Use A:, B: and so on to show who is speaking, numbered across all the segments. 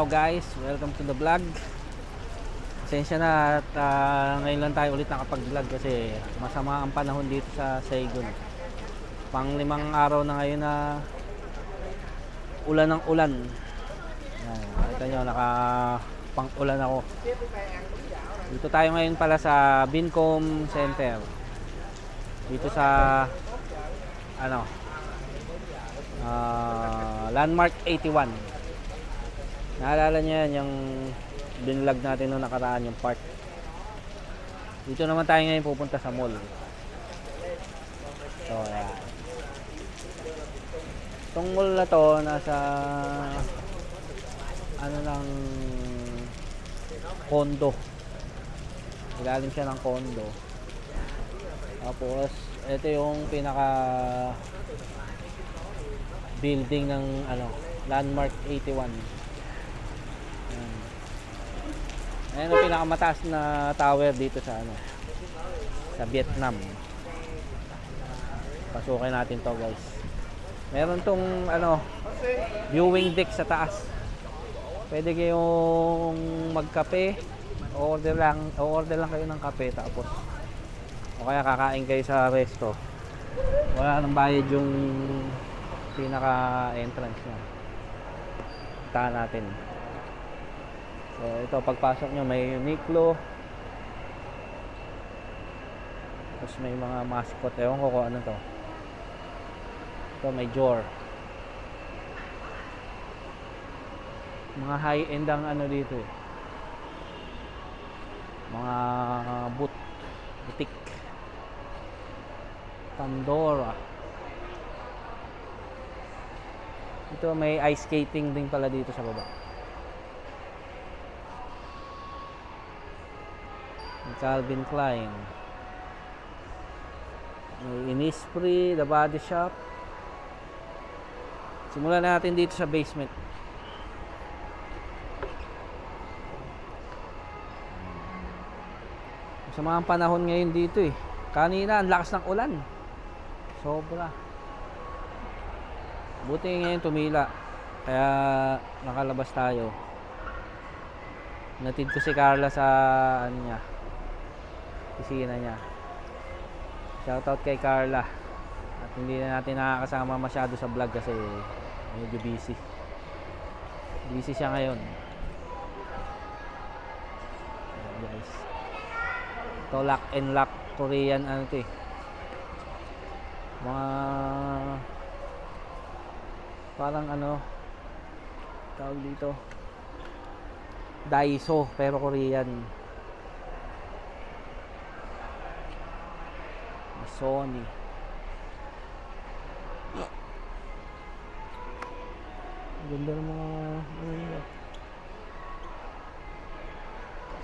A: Hello guys, welcome to the vlog. Pasensya na at ngayon lang tayo ulit nakapag-vlog kasi masama ang panahon dito sa Saigon. Pang-limang araw na ngayon na ulan ng ulan. Yan, nakita nyo, pang-ulan ako. Dito tayo ngayon pala sa Bincom Center. Dito sa Landmark 81. Naalala niyo yan, yung binlog natin noong nakaraan, yung park. Dito naman tayo ngayon pupunta sa mall. So, ayan. Itong mall na to, nasa ng condo. Ilalim siya ng condo. Tapos, ito yung pinaka building ng Landmark 81. Ayan ang pinakamataas na tower dito sa sa Vietnam. Pasukin natin to, guys. Meron tong viewing deck sa taas. Pwede kayong magkape, order lang kayo ng kape, tapos o kaya kakain kayo sa resto. Wala nang bayad yung pinaka entrance niya. Puntahan natin. So ito, pagpasok nyo may Uniqlo, tapos may mga mascot, ewan ko kung ano to. Ito may Dior. Mga high-end ang dito eh. Mga boutique. Pandora. Ito may ice skating din pala dito sa baba. Calvin Klein. May Innisfree, The Body Shop. Simulan natin dito sa basement. Sa mga panahon ngayon dito eh. Kanina ang lakas ng ulan. Sobra. Buti ngayon tumila. Kaya nakalabas tayo. Natid ko si Carla sa opisina niya. Shoutout kay Carla. At hindi na natin nakakasama masyado sa vlog kasi medyo busy. Busy siya ngayon. Ayan, guys. Ito lock and lock Korean ito eh. Mga parang tawag dito, Daiso pero Korean. Sony. Ganda ng mga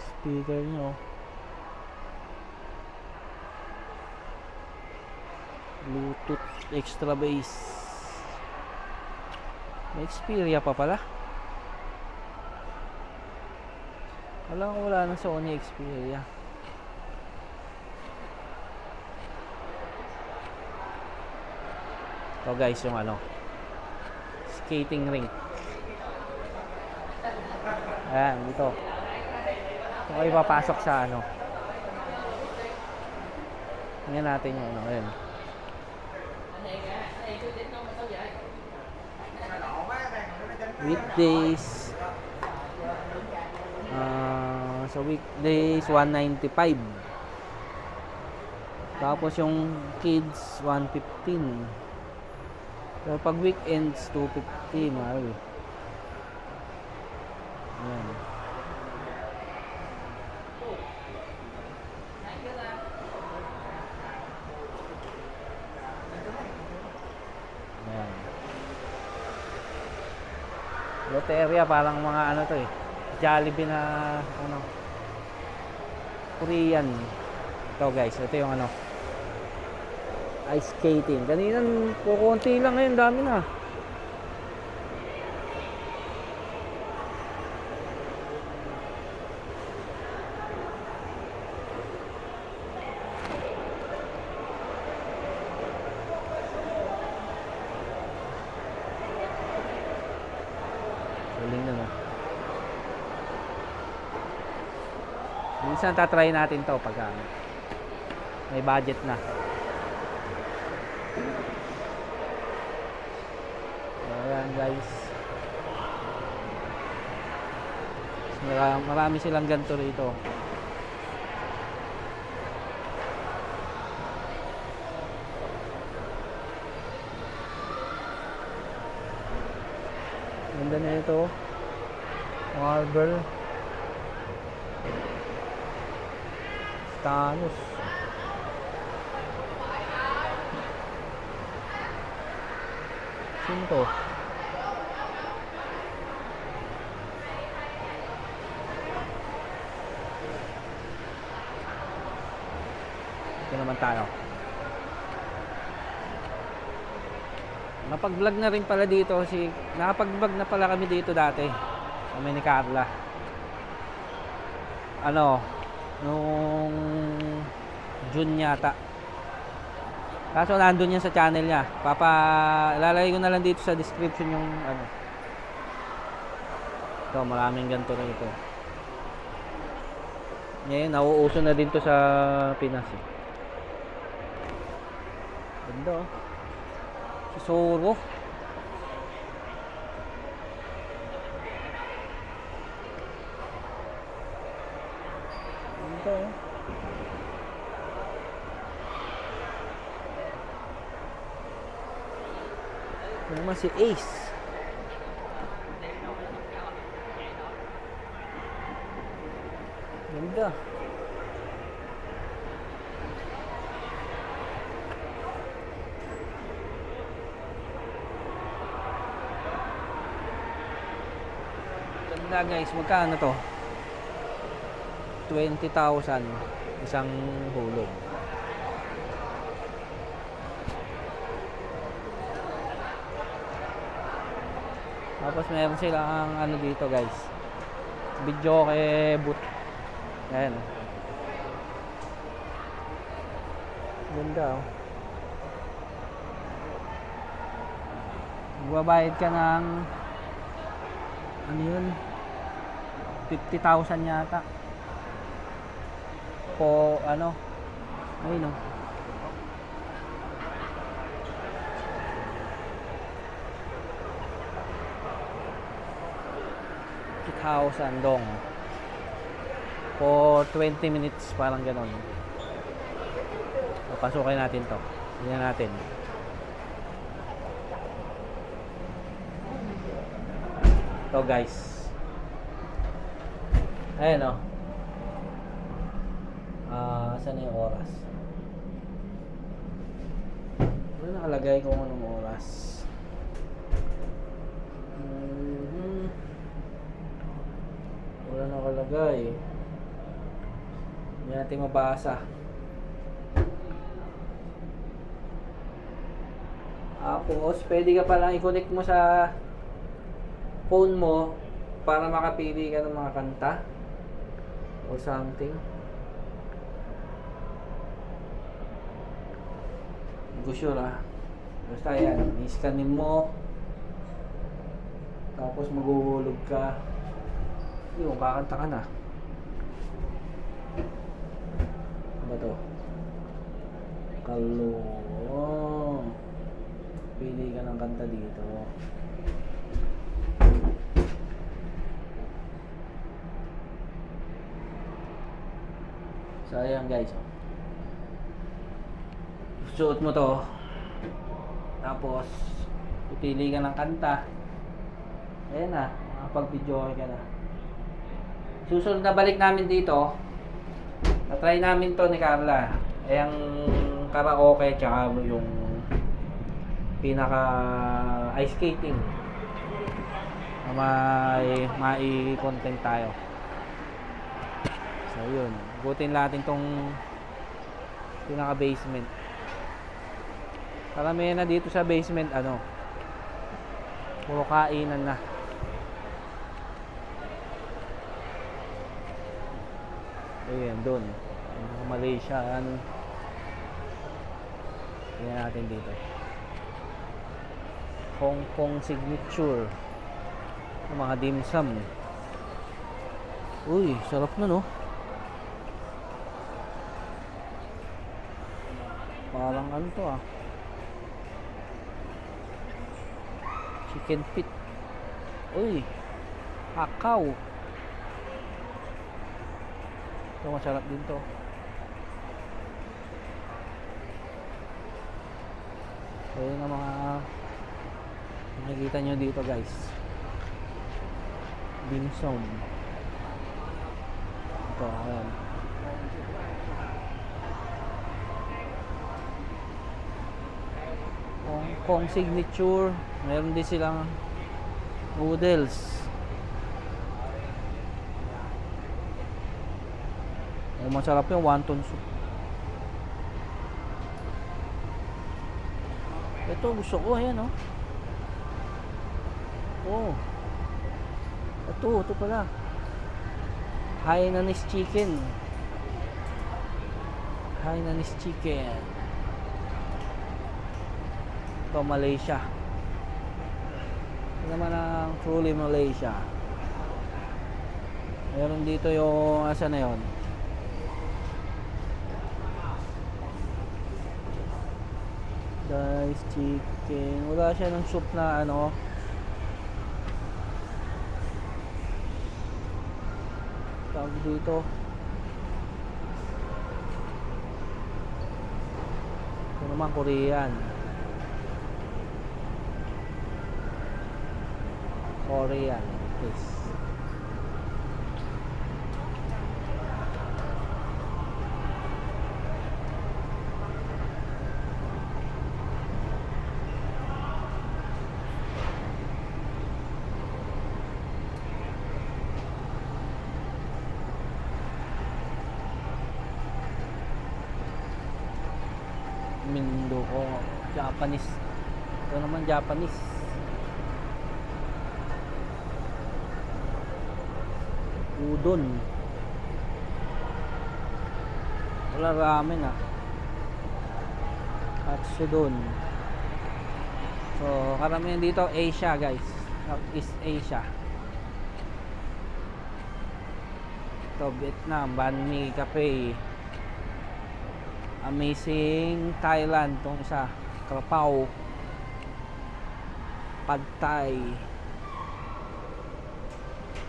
A: speaker nyo. Bluetooth extra bass. May Xperia pa pala. Alam ko wala na Sony Xperia. Ito guys yung skating rink. Ayan dito. Ito kayo papasok sa tingnan natin yung ayun. Weekdays sa weekdays 195. Tapos yung kids 115. Pero pag weekends 250, mahal. Ayan. Ayan. Loteria, parang mga to eh. Jollibee na Korean. Ito guys, ito yung ice skating. Kanina kukunti lang, ngayon dami na. Galing na. Minsan tatry natin to pagka may budget na. Ayan guys. Marami silang ganito rito. Ganda na ito. Marble. Thanos. Sino to? Ito naman tayo. Napag-vlog na rin pala dito nakapag-vlog na pala kami dito dati. Kami ni Carla. Nung June yata. Kaso nandun yan sa channel niya. Ilalagay ko na lang dito sa description yung Ito, maraming ganito na ito. Ngayon, nauuso na din to sa Pinas. Ganda oh. Si Soro. Ganda oh. Ito naman si Ace. Ganda. Ganda guys, magkano to? 20,000 isang hulog. Tapos meron silang dito guys, video kay boot. Ayan. Ganda oh. Magbabayad ka ng yun, 50,000 yata po ayun oh. $1,000 for 20 minutes, parang ganon. Pasukin natin to. Tingnan natin. Ito guys. Ayan o. Saan yung oras? Ano nakalagay kung anong oras? Wala nakalagay. Hindi natin mabasa. Tapos, pwede ka palang i-connect mo sa phone mo para makapili ka ng mga kanta or something. Hindi ko sure Basta yan, i-scanin mo. Tapos maghuhulog ka. Yung kakanta ka na. Ano ba to? Pili ka ng kanta dito. So ayan guys, suot mo to, tapos pipili ka ng kanta. Ayan na, makapag-video ka na. Susunod na balik namin dito, na-try namin to ni Carla. Yung karaoke tsaka yung pinaka ice skating na may content tayo. So yun, butin natin tong pinaka basement. Karamihan na dito sa basement puro kainan na. Ayan, doon Malaysian. Tingnan natin dito, Hong Kong signature ng mga dim sum. Uy, sarap na no. Parang ano to ah. Chicken feet. Uy. Hakaw. Ito masarap din to. So yun ang mga makikita nyo dito guys. Dimsum. Ito, ayan. Hong Kong signature. Meron din silang noodles. Masarap yung wonton soup. Ito gusto ko, ayan oh. Oh. Ito pala. Hainanese chicken. Hainanese chicken. Ito Malaysia. Ito naman ang truly Malaysia. Meron dito yung asa na yon. Diced chicken. Wala siya ng soup na ano. Tawag dito. Ito naman Korean. Korean. Yes. Mindoko. Japanese. Ito naman Japanese. Udon. Wala ramen ah. Katsudon. So karamihan dito Asia guys. Southeast Asia. Ito Vietnam. Banh Mi Cafe. Amazing Thailand. Itong isa Krapao. Pad Thai.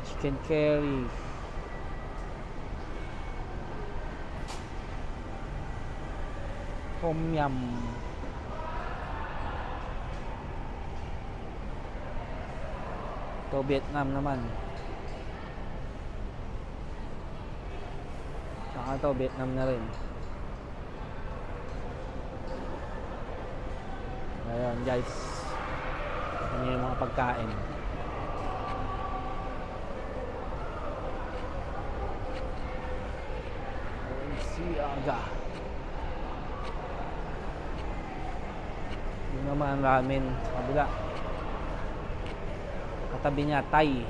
A: Chicken curry. Tom yum. Ito Vietnam naman. Saka ito Vietnam na rin. Ayan guys. Ano yung mga pagkain. Siaga. Yun naman ramen sa kabila. Katabi niya Thai.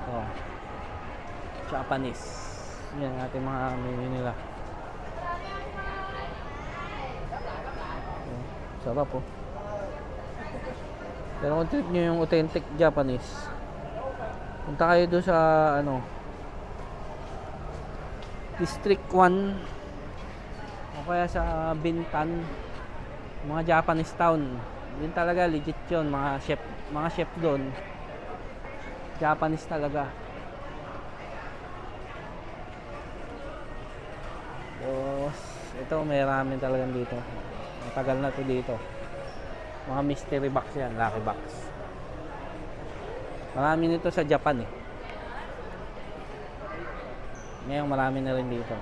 A: Oh. Japanese. Yan ang ating mga menu nila. Sarap po. Pero kung trip nyo yung authentic Japanese, punta kayo doon sa ano, District 1 o kaya sa Bintan, mga Japanese town. Yun talaga legit yun, mga chef doon Japanese talaga. Tapos ito may ramen talagang dito. Matagal na to dito. Mga mystery box yan, lucky box. Marami nito sa Japan eh. Ngayon marami na rin dito.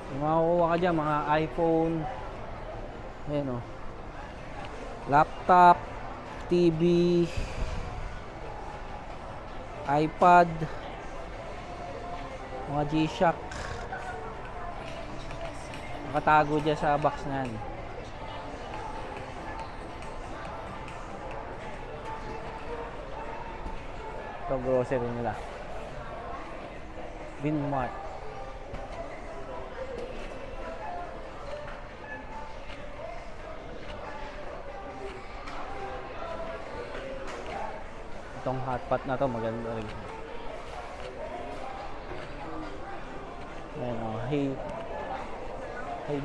A: Kung makukuha ka dyan, mga iPhone, ayan o, laptop, TV, iPad, mga G-Shock, nakatago dyan sa box na yan. Ito grocery nila, Winmart. Itong hotpot na to maganda rin. Ayan o, Hai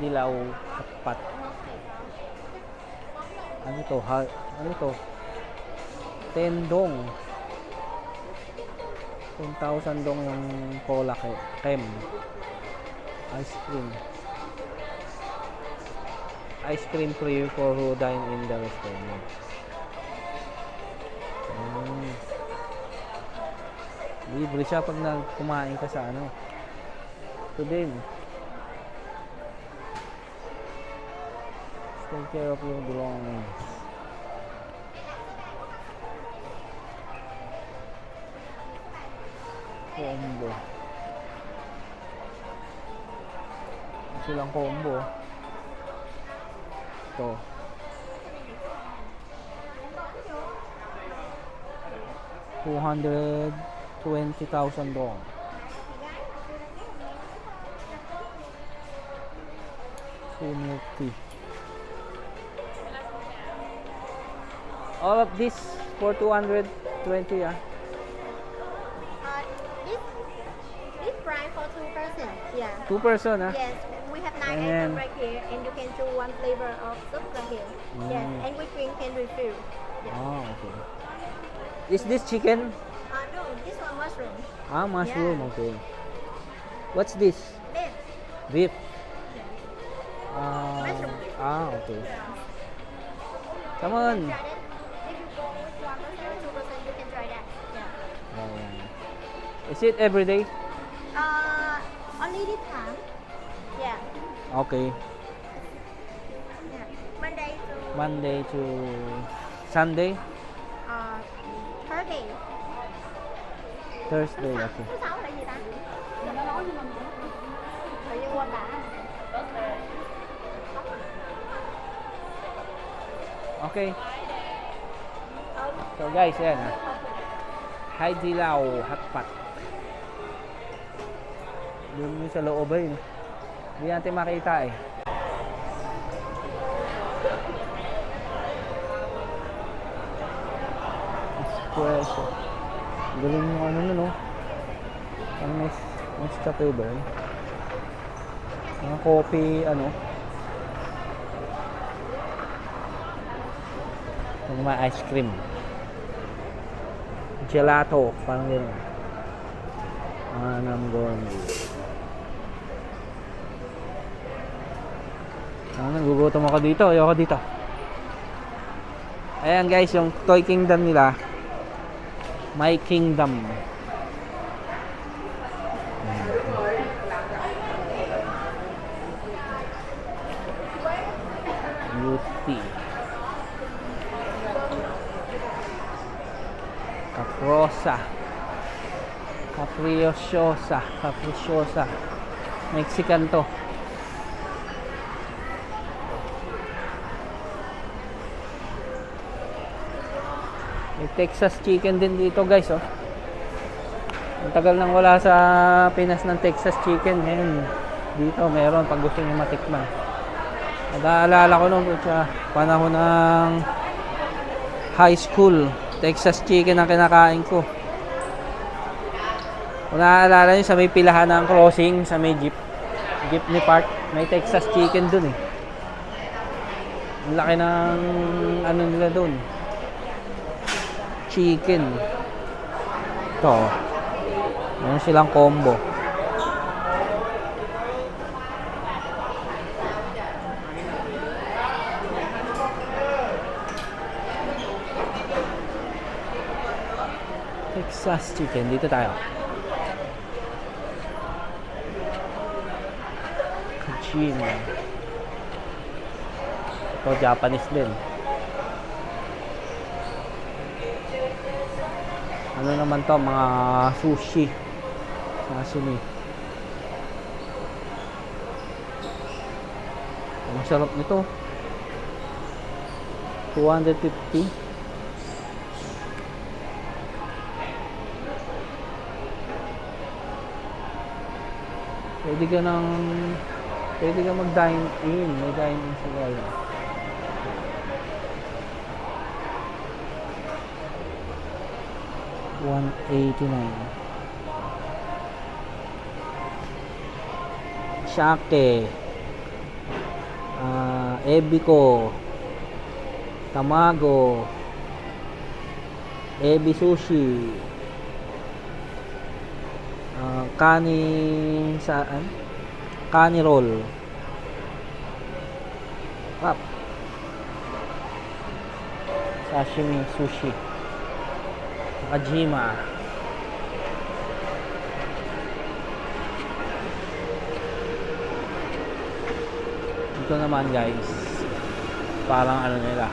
A: Di Lao hotpot. Ano to? Ano to? Tendong. 10,000 dong yung cola kem. Ice cream. Ice cream free for who dine in the restaurant. Libre siya pag kumain ka sa ano. Ito din. Take care of your belongings. Combo. Silang combo. Ito. $220,000 dong. Milk tea. All of this for 220, yeah.
B: This price for 2 person. Yeah.
A: 2 person, ah.
B: Yes, we have 9
A: And
B: items right here, and you can choose one flavor of soup right here. Yes, and whipped cream can refill. Yeah.
A: Oh, okay. Is this chicken?
B: No, this one mushroom.
A: Ah, mushroom.
B: Yeah.
A: Okay. What's this?
B: Beef.
A: Beef.
B: Mushroom.
A: Okay. Come on.
B: Try that. If you go with 1% or 2%, you can try that. Yeah.
A: Is it every day?
B: Only this time. Yeah.
A: Okay.
B: Yeah.
A: Monday to Sunday?
B: Thursday.
A: Thursday, okay.
B: Thứ sáu là gì ta? Giờ nó nói nhưng mà tự nhiên quên đã.
A: Okay. So guys, yan. Hai Di Lao hotpot. Doon sa loob ay. Hindi natin makita eh. Espresso. Galing yung ano nun, no? Ang next cafe ba yun? Mga coffee, ano? Yung mga ice cream. Gelato, parang gano'n. Anam gourmet. Nagugutom ako dito. Ayoko dito. Ayan guys, yung Toy Kingdom nila. My Kingdom. Beauty. Caprosa. Capricciosa. Mexican to. May Texas chicken din dito guys, oh. Ang tagal nang wala sa Pinas ng Texas chicken. Ngayon dito meron pag gusto niyo matikman. Naalala ko nung sa panahon ng high school, Texas chicken ang kinakain ko. Kung naaalala nyo sa may pilahan ng crossing, sa may jeepney park, may Texas chicken dun eh. Ang laki ng ano nila dun, chicken. Ito, meron silang combo. Texas chicken, dito tayo. Kachin. Ito Japanese din. Ano naman to, mga sushi, sashimi. Ang sarap nito. 250. Pwede ka mag-dine in. May dine in sila yun. 189. Shake, Ebiko, Tamago, Ebi Sushi, Kani saan? Kani roll. Wrap. Sashimi sushi. Kajima. Ito naman guys, parang ano nila,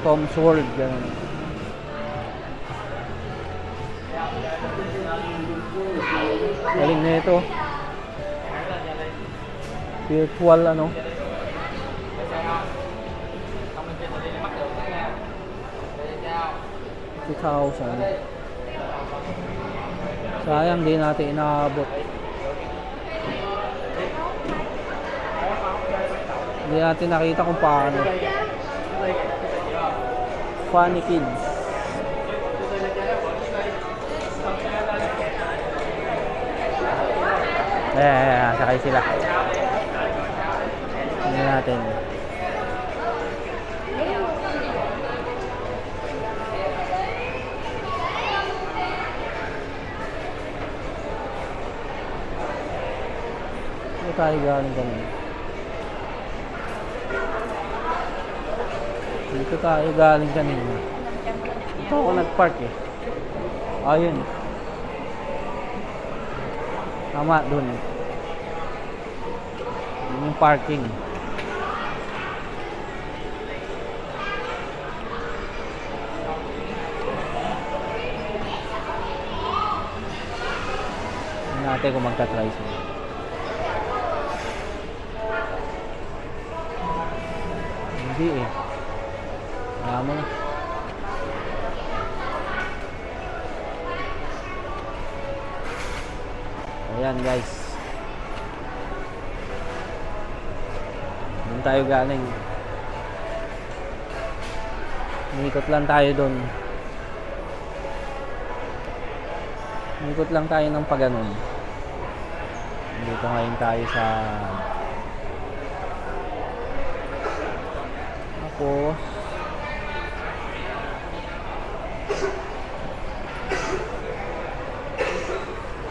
A: Tom's World, ganun. Galing na ito. Virtual ano. 2,000. Sayang di natin inaabot. Hindi natin nakita kung paano. Funny Kids. Sakay sila. Tingnan natin. Ito tayo galing kanina. Dito tayo galing kanina. Ito ako nagpark eh. Ayun. Tama, dun. Yun yung parking. Tingnan natin kung magta-try sila. Hindi eh. Wala mo na. Ayan guys. Doon tayo galing. Umikot lang tayo doon. Umikot lang tayo ng paganon. Dito ngayon tayo sa tapos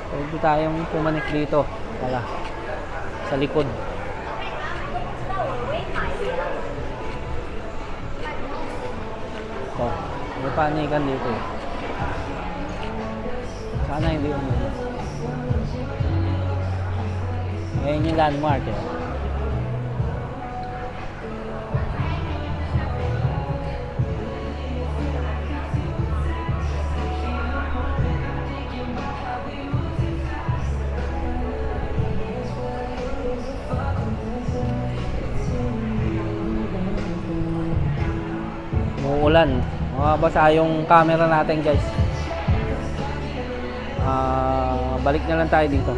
A: pwede tayong pumanik dito pala sa likod. So, may panikan dito eh. Sana hindi umulit. Ngayon yung landmark eh. Uulan. Mababasa yung camera natin guys. Balik na lang tayo dito.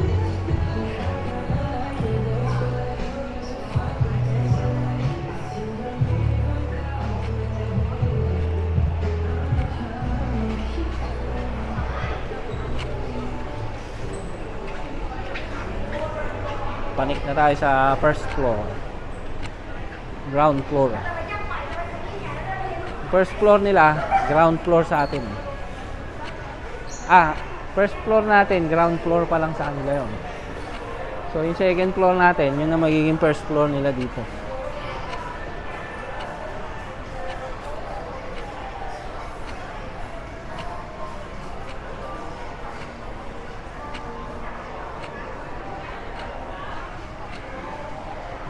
A: Panik na tayo sa first floor. Ground floor. First floor nila, ground floor sa atin. First floor natin, ground floor pa lang sa kanila yun. So, yung second floor natin, yun na magiging first floor nila dito.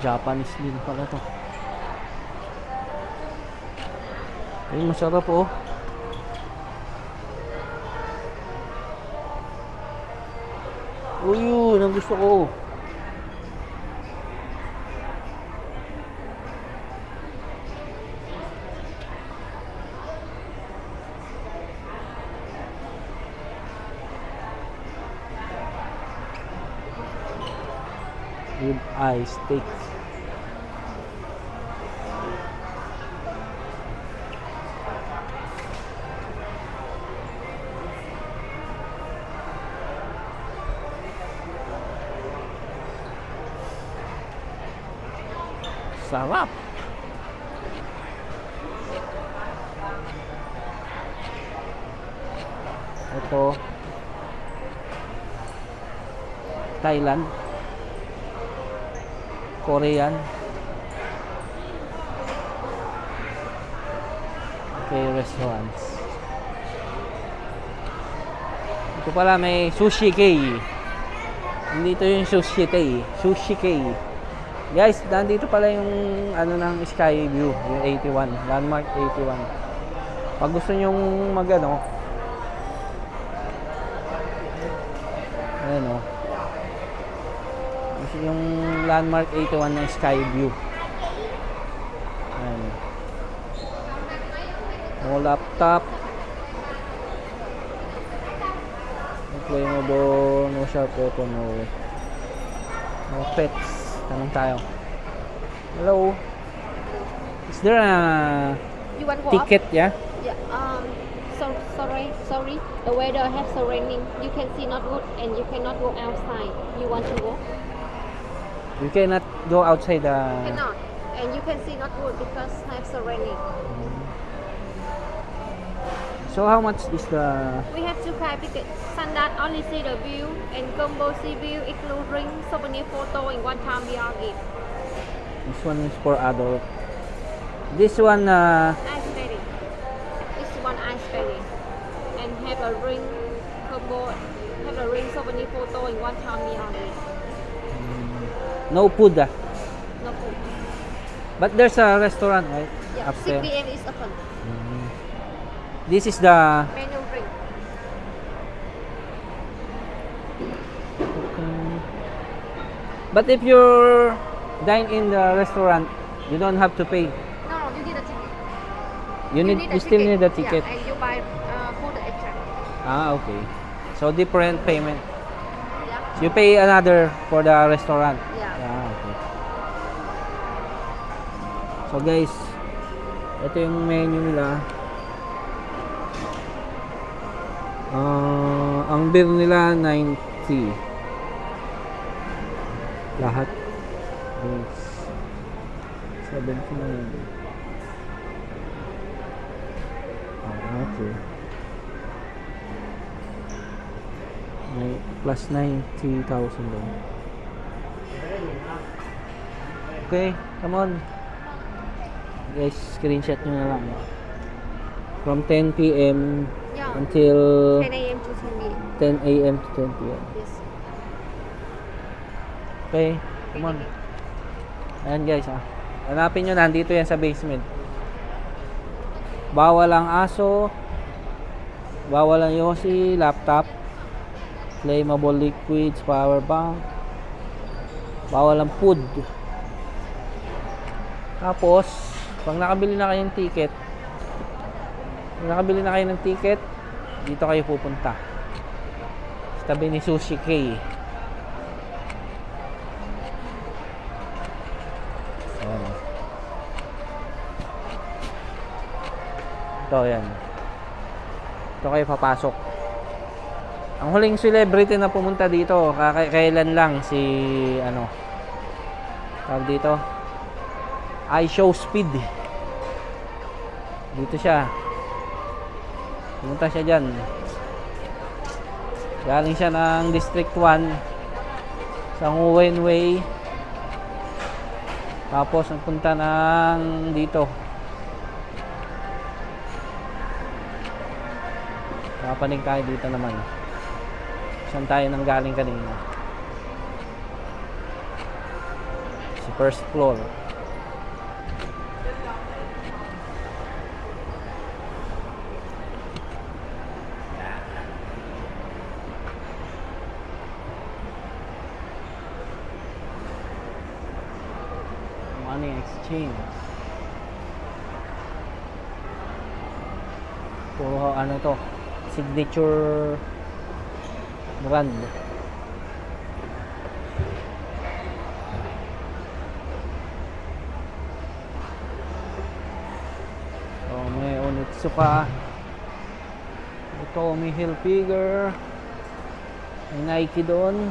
A: Japanese din pala to. Ay, masarap oh. Uy, yun ang gusto ko. Rib eye steak. Sarap. Ito. Thailand. Korean. Okay, restaurants. Ito pala may Sushi K. Hindi ito yung Sushi K. Sushi K. Guys, nandito pala yung ano ng Sky View, yung 81, Landmark 81. Pag gusto nyong magano, ayan o. Gusto yung Landmark 81 ng Sky View. Ayan. No laptop. No claimable, no sharp weapon, no pets. Tanong tayo. Hello. Is there a
B: You want to go
A: ticket, yeah?
B: up? Yeah. Sorry. The weather has raining. You can see not good, and you cannot go outside. You want to go?
A: You cannot go outside the...
B: Cannot. And you can see not good because has raining.
A: So how much is the...
B: We have two kind tickets. Standard only see the view and combo sea view including souvenir photo in one time we are gift.
A: This one is for adult. This one,
B: Ice berry. This one ice berry. And have a ring combo, have a ring souvenir photo in one time we are gift.
A: no food
B: No food.
A: But there's a restaurant, right?
B: Yeah, 6
A: Upstairs.
B: p.m. is open.
A: This is the...
B: Menu ring.
A: But if you dine in the restaurant, you don't have to pay.
B: No, you need a ticket.
A: You still need a ticket.
B: Yeah, and you buy food extra.
A: Ah, okay. So different payment.
B: Yeah.
A: You pay another for the restaurant.
B: Yeah.
A: Ah, okay. So guys, ito yung menu nila. Ang beer nila 90. Lahat. Drinks. 79. Okay. May plus 90,000 daw. Okay, come on. Guys, screenshot nyo na lang. From 10 p.m.
B: Yeah.
A: until
B: 10 a.m. to 10 p.m.
A: 10 a.m. to 10 p.m.
B: Yes.
A: Okay, come on. Ayan guys, hanapin nyo, nandito yan sa basement. Bawal ang aso, bawal ang yosi, laptop, flammable liquids, power bank, bawal ang food. Tapos, pag nakabili na kayo ng ticket, dito kayo pupunta. Sa tabi ni Sushi K. Ayan. Ito, yan. Ito kayo papasok. Ang huling celebrity na pumunta dito, kailan lang si, tawag dito, iShowSpeed. Dito siya. Pumunta siya dyan. Galing siya ng District 1 sa Nguyen Way. Tapos nagpunta ng dito. Kapanig tayo dito naman. Saan tayo nang galing kanina? Sa first floor. Money exchange. Puro ano to, signature brand. So may Onitsuka, Tommy Hilfiger, may Nike doon.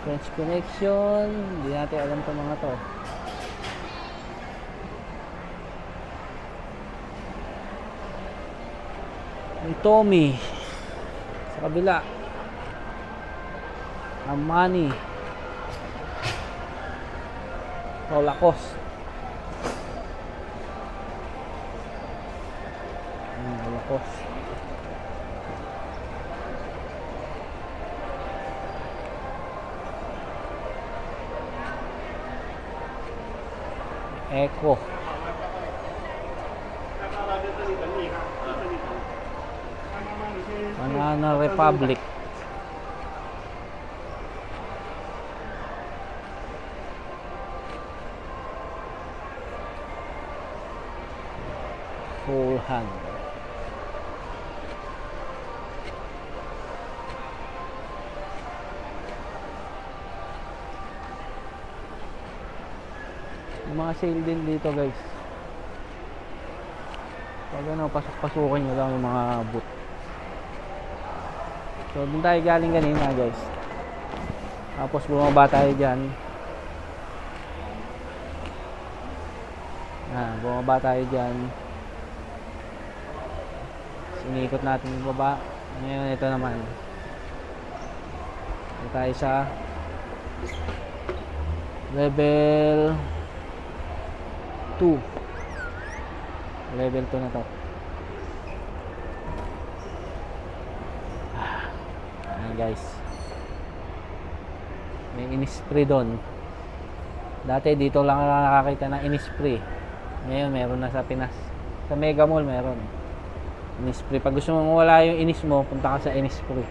A: French Connection. Hindi natin alam itong mga to. Yung Tommy. Sa kabila. Armani. Lacoste. Lacoste. Echo. Banana Republic. Full hand. Yung mga sale din dito guys. Pag ano, pasok-pasukin nyo lang yung mga boot. So dun tayo galing kanina guys. Tapos bumaba tayo dyan. Bumaba tayo dyan. Sinikot natin yung baba. Ngayon ito naman. Ito tayo sa level 2. Level 2 na to. Ayan guys. May Innisfree doon. Dati dito lang nakakita ng Innisfree. Ngayon meron na sa Pinas. Sa Mega Mall meron Innisfree. Pag gusto mong wala yung inis mo, punta ka sa Innisfree.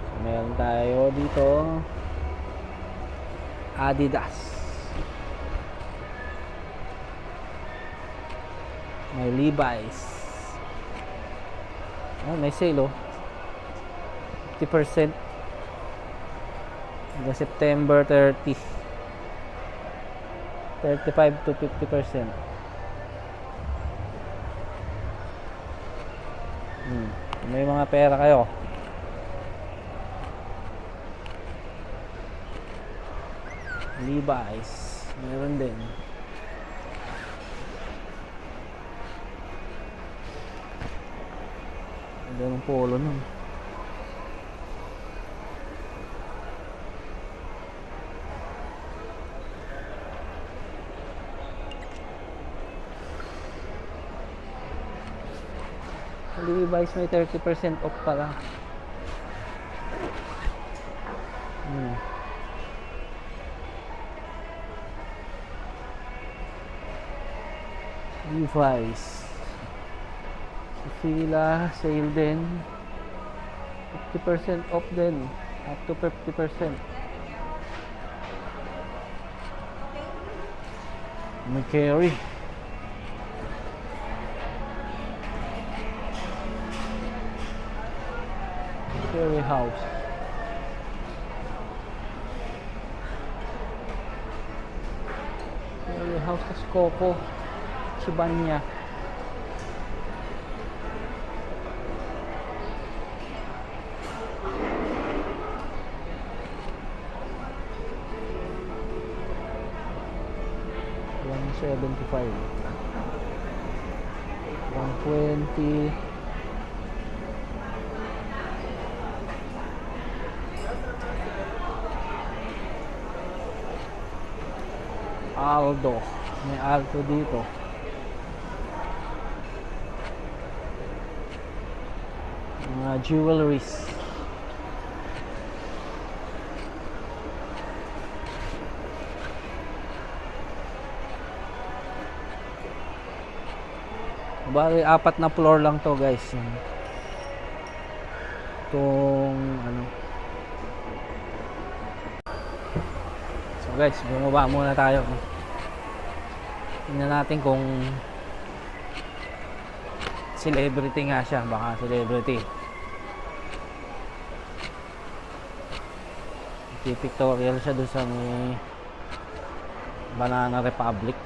A: So, meron tayo dito Adidas. May Levi's. Oh, may sale 50%. Hanggang September 30. 35 to 50%. May mga pera kayo. Levi's. Meron din. Ganda ng polo nun. Levi's may 30% off pala. Levi's. Fila sale din. 50% off din. Up to 50%. May carry. Carry house. Carry house tas Coco. Chibanya. $175. 120. Aldo. May Aldo dito. Mga jewelries. Bali, 4 na floor lang to guys. Itong ano. So guys, bumaba muna tayo. Tingnan natin kung celebrity nga siya. Baka celebrity. Pictorial siya doon sa may Banana Republic.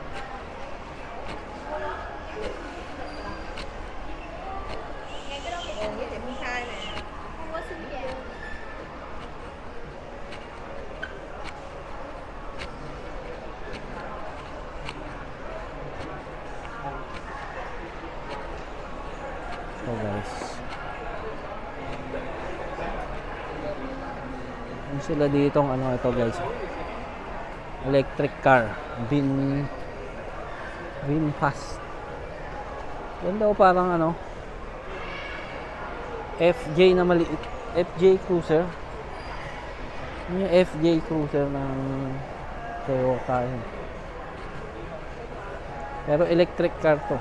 A: Yung sila dito, ano ito guys, electric car, VinFast. Yan daw parang ano, FJ na maliit, FJ Cruiser. Yung FJ Cruiser ng Toyota yun. Pero electric car to,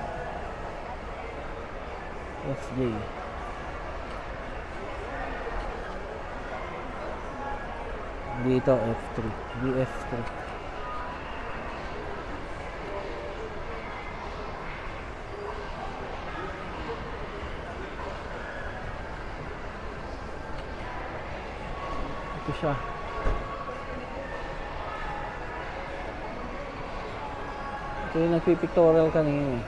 A: FJ. Dito F3, BF3. Ito siya. Ito yung nagpipictorial kanina eh.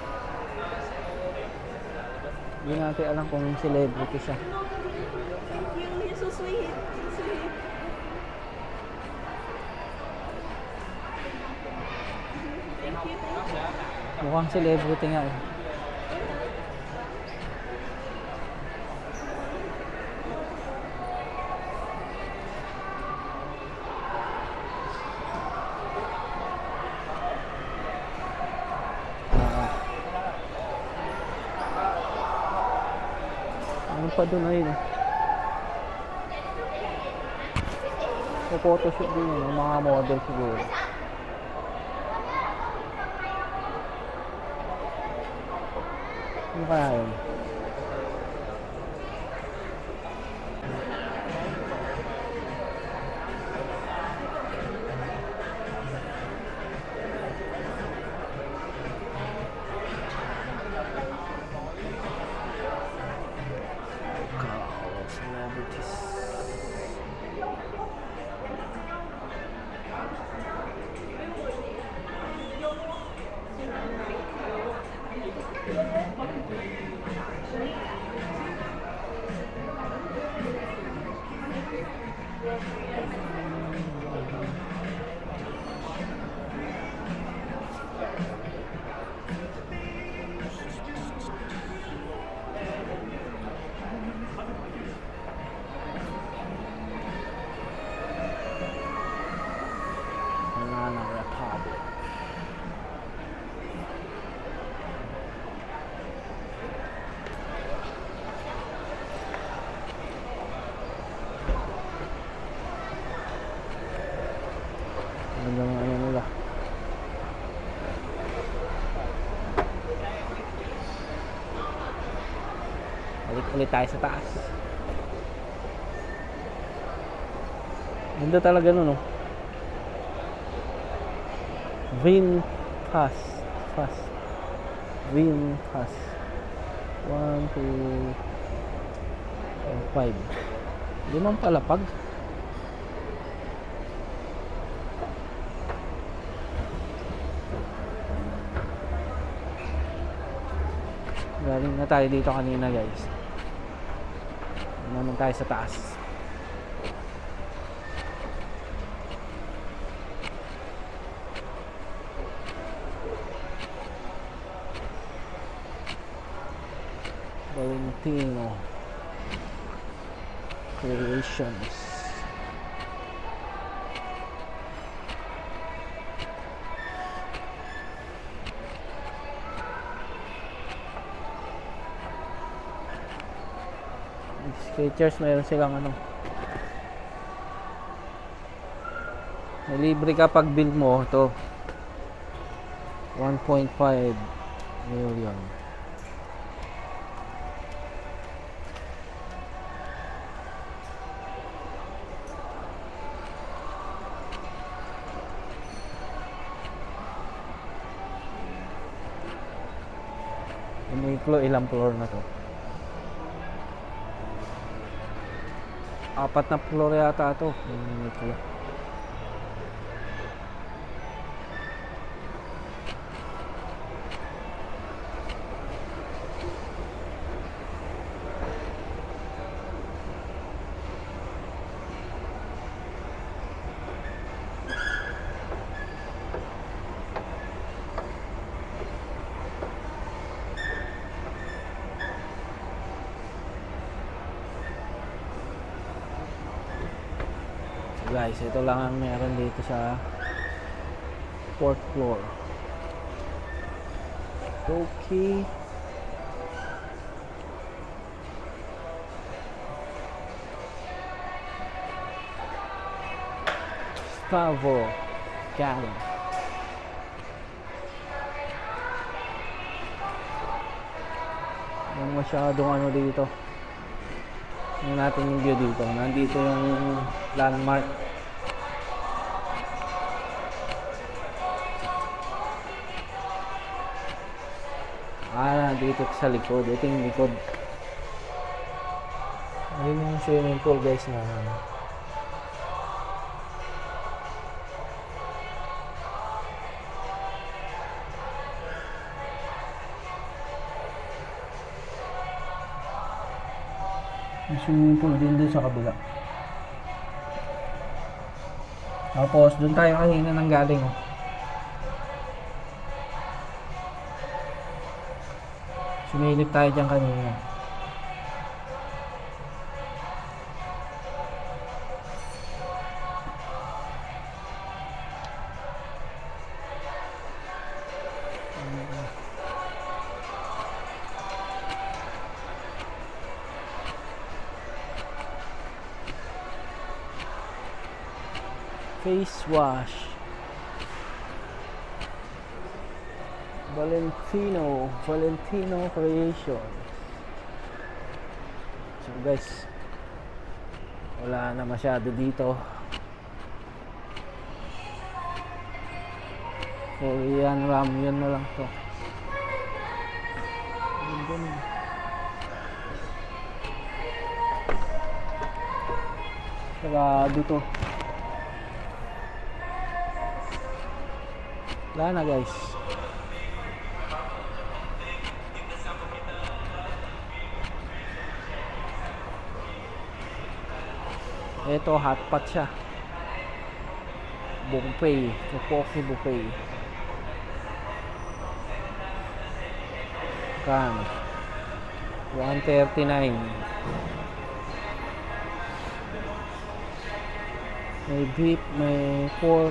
A: Hindi natin alam kung celebrity siya.
B: You're so sweet.
A: Mukhang celebrity nga eh. Ano pa doon ayun eh. So, photoshoot din yun, mga model siguro. Ano kaya yun? Celebrities. Banana Republic. Ano nila? Balik ulit tayo sa taas. Ganda talaga nun, no? VinFast. VinFast. 1, 2, 5. Limang palapag. Galing na tayo dito kanina guys. Naman tayo sa taas. Valentino Creations. Skechers, mayroon silang ano, may libre ka pag bill mo to 1.5 million. Uniqlo, ilang floor na to? 4 na floor yata ito. Uniqlo. Guys, ito lang ang meron dito sa 4th floor. Okay. Scavo Garden. Yung masyadong ano dito. Tingnan natin yung view dito. Nandito yung landmark. Dito sa likod. Ito yung likod. Ayun yung swimming pool guys na yung swimming pool din doon sa kabila. Tapos doon tayo kanina nang galing oh. Sumilip tayo dyan kanina. Face wash. Valentino Creation. So guys, wala na masyado dito. Korean ramyun na lang to. Sarado to. Wala na guys. Ito hotpot siya. Buffet, Poke buffet. Kan 139. May beef, may pork.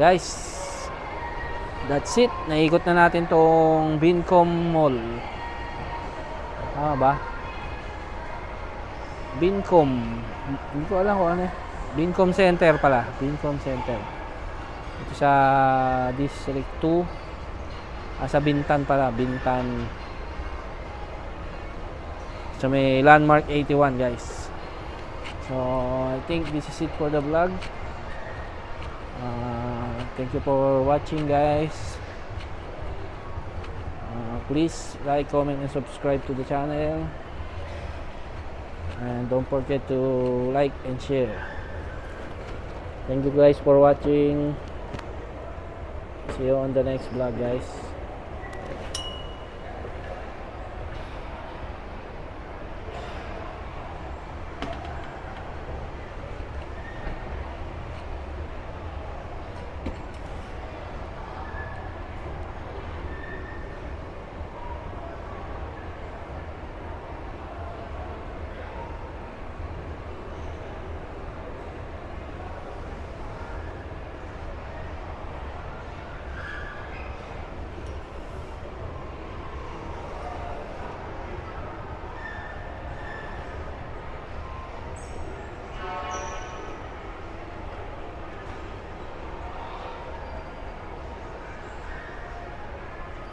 A: Guys, that's it. Naikot na natin tong Bincom Mall. Tama ba? Bincom. Hindi ko alam kung ano eh. Bincom Center pala. Bincom Center. Ito sa District 2. Sa Bintan pala. Bintan. So may landmark 81 guys. So I think this is it for the vlog. Thank you for watching guys. Please like, comment and subscribe to the channel, and don't forget to like and share. Thank you guys for watching. See you on the next vlog guys.